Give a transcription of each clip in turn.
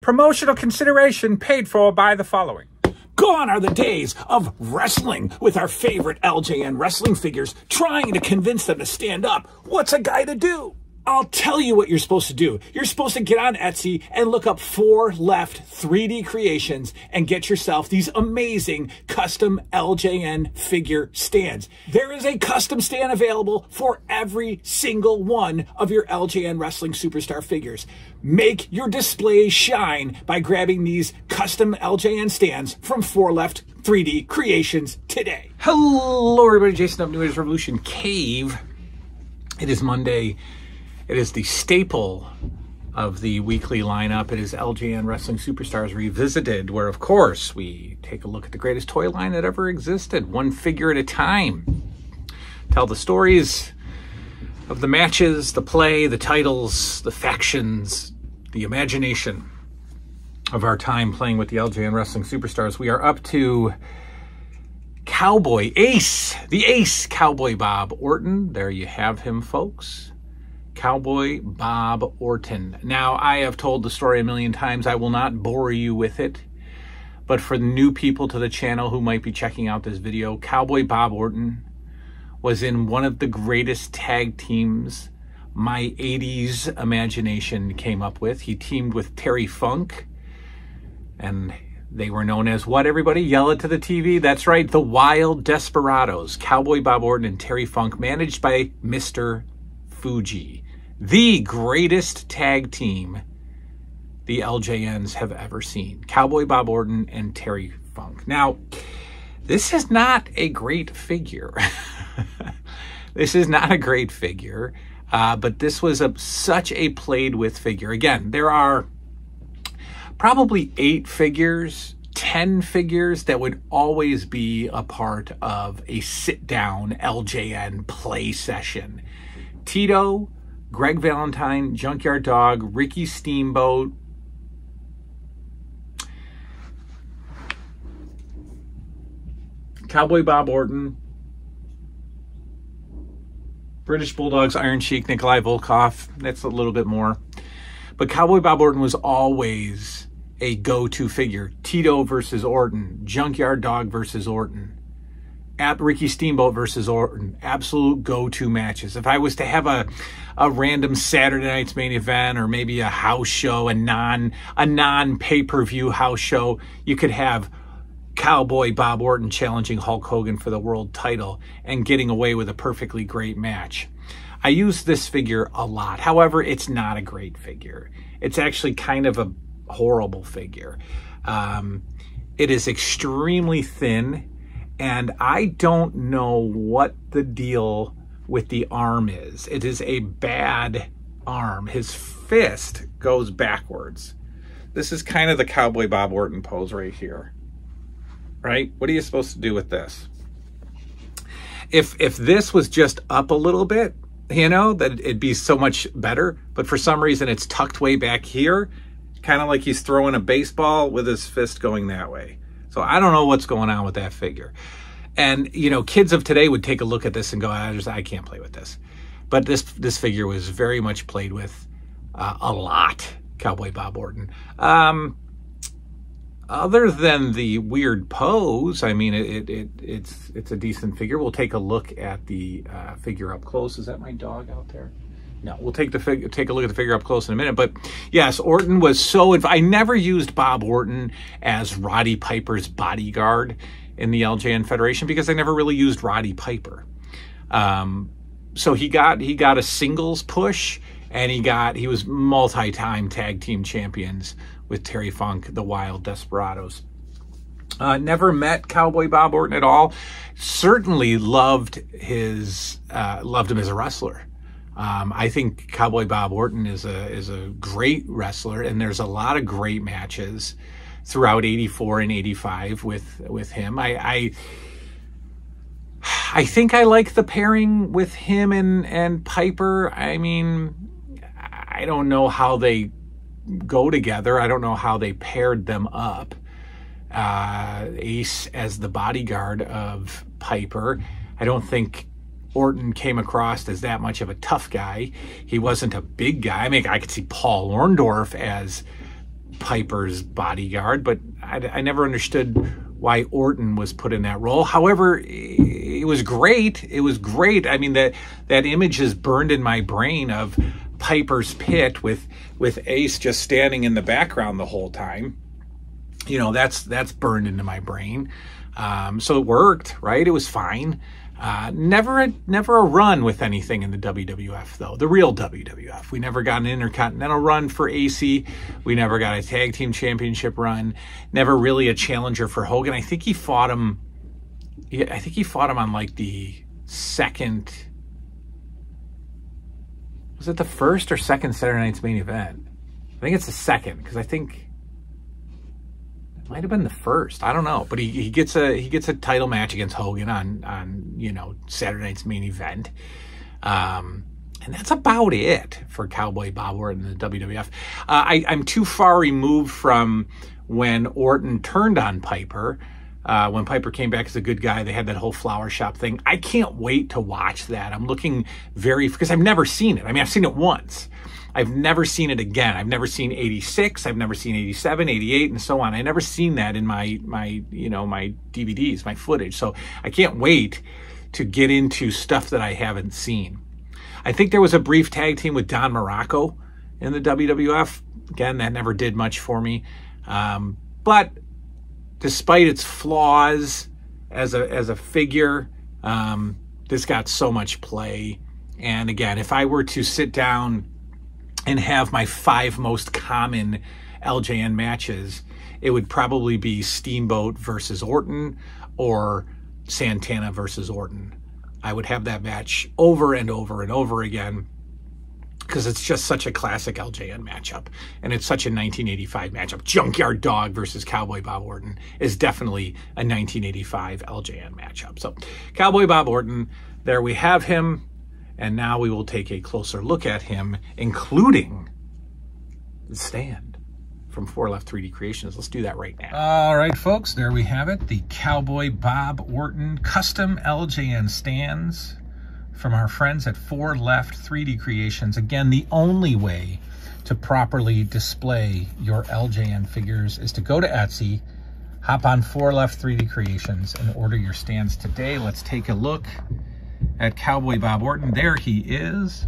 Promotional consideration paid for by the following. Gone are the days of wrestling with our favorite LJN wrestling figures, trying to convince them to stand up. What's a guy to do? I'll tell you what you're supposed to do. You're supposed to get on Etsy and look up 4 Left 3D Creations and get yourself these amazing custom LJN figure stands. There is a custom stand available for every single one of your LJN wrestling superstar figures. Make your display shine by grabbing these custom LJN stands from 4 Left 3D Creations today. Hello everybody, Jason of New Age Revolution Cave. It is Monday. It is the staple of the weekly lineup. It is LJN Wrestling Superstars Revisited, where, of course, we take a look at the greatest toy line that ever existed, one figure at a time. Tell the stories of the matches, the play, the titles, the factions, the imagination of our time playing with the LJN Wrestling Superstars. We are up to Cowboy Ace, the Ace, Cowboy Bob Orton. There you have him, folks. Cowboy Bob Orton. Now, I have told the story a million times. I will not bore you with it. But for the new people to the channel who might be checking out this video, Cowboy Bob Orton was in one of the greatest tag teams my 80s imagination came up with. He teamed with Terry Funk, and they were known as what, everybody? Yell it to the TV. That's right, the Wild Desperados. Cowboy Bob Orton and Terry Funk, managed by Mr. Fuji. The greatest tag team the LJNs have ever seen. Cowboy Bob Orton and Terry Funk. Now, this is not a great figure. This is not a great figure, but this was such a played with figure. Again, there are probably 8 figures, 10 figures that would always be a part of a sit-down LJN play session. Tito, Greg Valentine, Junkyard Dog, Ricky Steamboat, Cowboy Bob Orton, British Bulldogs, Iron Sheik, Nikolai Volkov. That's a little bit more. But Cowboy Bob Orton was always a go-to figure. Tito versus Orton, Junkyard Dog versus Orton, Ricky Steamboat versus Orton, absolute go-to matches. If I was to have a random Saturday night's main event, or maybe a house show, a non-pay-per-view house show, you could have Cowboy Bob Orton challenging Hulk Hogan for the world title and getting away with a perfectly great match. I use this figure a lot. However, it's not a great figure. It's actually kind of a horrible figure. It is extremely thin, and I don't know what the deal with the arm is. It is a bad arm. His fist goes backwards. This is kind of the Cowboy Bob Orton pose right here. Right? What are you supposed to do with this? If this was just up a little bit, you know, that it'd be so much better. But for some reason, it's tucked way back here, kind of like he's throwing a baseball with his fist going that way. So I don't know what's going on with that figure. And, you know, kids of today would take a look at this and go, I can't play with this. But this figure was very much played with a lot, Cowboy Bob Orton. Other than the weird pose, I mean, it's a decent figure. We'll take a look at the figure up close. Is that my dog out there? No, we'll take a look at the figure up close in a minute. But yes, Orton was so... I never used Bob Orton as Roddy Piper's bodyguard in the LJN Federation because I never really used Roddy Piper. So he got a singles push, and he was multi-time tag team champions with Terry Funk, the Wild Desperados. Never met Cowboy Bob Orton at all. Certainly loved him as a wrestler. I think Cowboy Bob Orton is a great wrestler, and there's a lot of great matches throughout '84 and '85 with him. I think I like the pairing with him and Piper. I mean, I don't know how they go together. I don't know how they paired them up. Ace as the bodyguard of Piper. I don't think Orton came across as that much of a tough guy. He wasn't a big guy. I mean, I could see Paul Orndorff as Piper's bodyguard, but I never understood why Orton was put in that role. However, it was great. It was great. I mean, that image is burned in my brain of Piper's pit with Ace just standing in the background the whole time. You know, that's burned into my brain. So it worked, right? It was fine. Never a run with anything in the WWF, though. The real WWF. We never got an Intercontinental run for AC. We never got a Tag Team Championship run. Never really a challenger for Hogan. I think he fought him. I think he fought him on like the second. Was it the first or second Saturday Night's Main Event? I think it's the second, because I think it might have been the first. I don't know, but he gets a title match against Hogan on you know, Saturday Night's Main Event, and that's about it for Cowboy Bob Orton in the WWF. I'm too far removed from when Orton turned on Piper. When Piper came back as a good guy, they had that whole flower shop thing. I can't wait to watch that. I'm looking because I've never seen it. I mean, I've seen it once. I've never seen it again. I've never seen 86. I've never seen 87, 88, and so on. I never seen that in my you know, my DVDs, my footage. So I can't wait to get into stuff that I haven't seen. I think there was a brief tag team with Don Morocco in the WWF. Again, that never did much for me. But despite its flaws as a figure, this got so much play. And again, if I were to sit down and have my 5 most common LJN matches, it would probably be Steamboat versus Orton or Santana versus Orton. I would have that match over and over and over again, because it's just such a classic LJN matchup, and it's such a 1985 matchup. Junkyard Dog versus Cowboy Bob Orton is definitely a 1985 LJN matchup. So Cowboy Bob Orton, there we have him, and now we will take a closer look at him, including the stand from 4 Left 3D Creations. Let's do that right now. All right, folks, there we have it. The Cowboy Bob Orton custom LJN stands from our friends at 4 Left 3D Creations. Again, the only way to properly display your LJN figures is to go to Etsy, hop on 4 Left 3D Creations, and order your stands today. Let's take a look at Cowboy Bob Orton. There he is.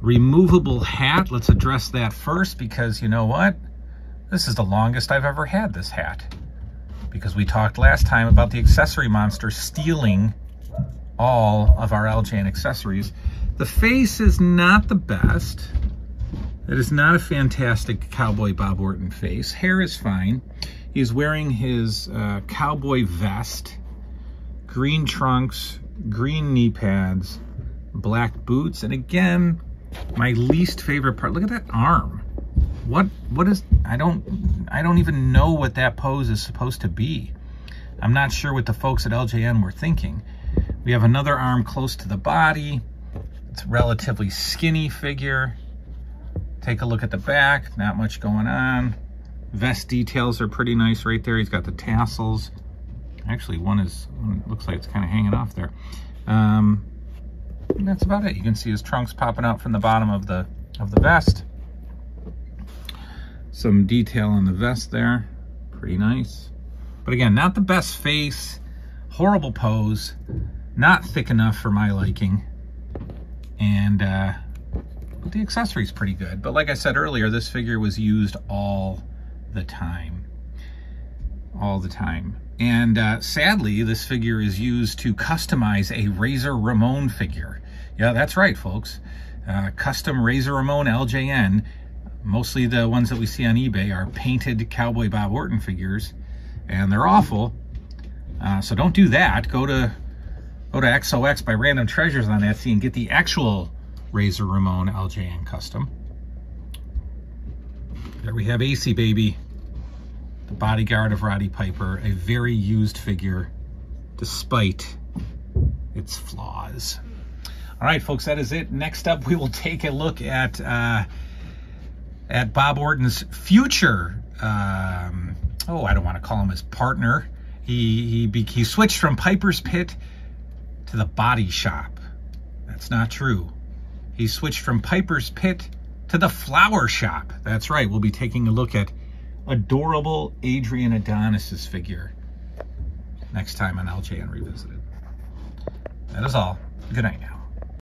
Removable hat. Let's address that first, because you know what? This is the longest I've ever had this hat, because we talked last time about the accessory monster stealing all of our LJN accessories. The face is not the best. It is not a fantastic Cowboy Bob Orton face. Hair is fine. He's wearing his cowboy vest, green trunks, green knee pads, black boots, and again, my least favorite part. Look at that arm. What is, I don't even know what that pose is supposed to be. I'm not sure what the folks at LJN were thinking. We have another arm close to the body. It's a relatively skinny figure. Take a look at the back. Not much going on. Vest details are pretty nice right there. He's got the tassels. Actually, one looks like it's kind of hanging off there. And that's about it. You can see his trunks popping out from the bottom of the vest. Some detail on the vest there. Pretty nice. But again, not the best face. Horrible pose. Not thick enough for my liking. And but the accessory's pretty good. But like I said earlier, this figure was used all the time. All the time. And sadly, this figure is used to customize a Razor Ramon figure. Yeah, that's right, folks. Custom Razor Ramon LJN. Mostly the ones that we see on eBay are painted Cowboy Bob Orton figures. And they're awful. So don't do that. Go to XOX by Random Treasures on Etsy and get the actual Razor Ramon LJN custom. There we have AC Baby, the bodyguard of Roddy Piper, a very used figure despite its flaws. All right, folks, that is it. Next up, we will take a look at Bob Orton's future. I don't want to call him his partner. He switched from Piper's Pit to the Body Shop. That's not true. He switched from Piper's Pit to the flower shop. That's right, we'll be taking a look at adorable Adrian Adonis's figure next time on LJN Revisited. That is all. Good night now.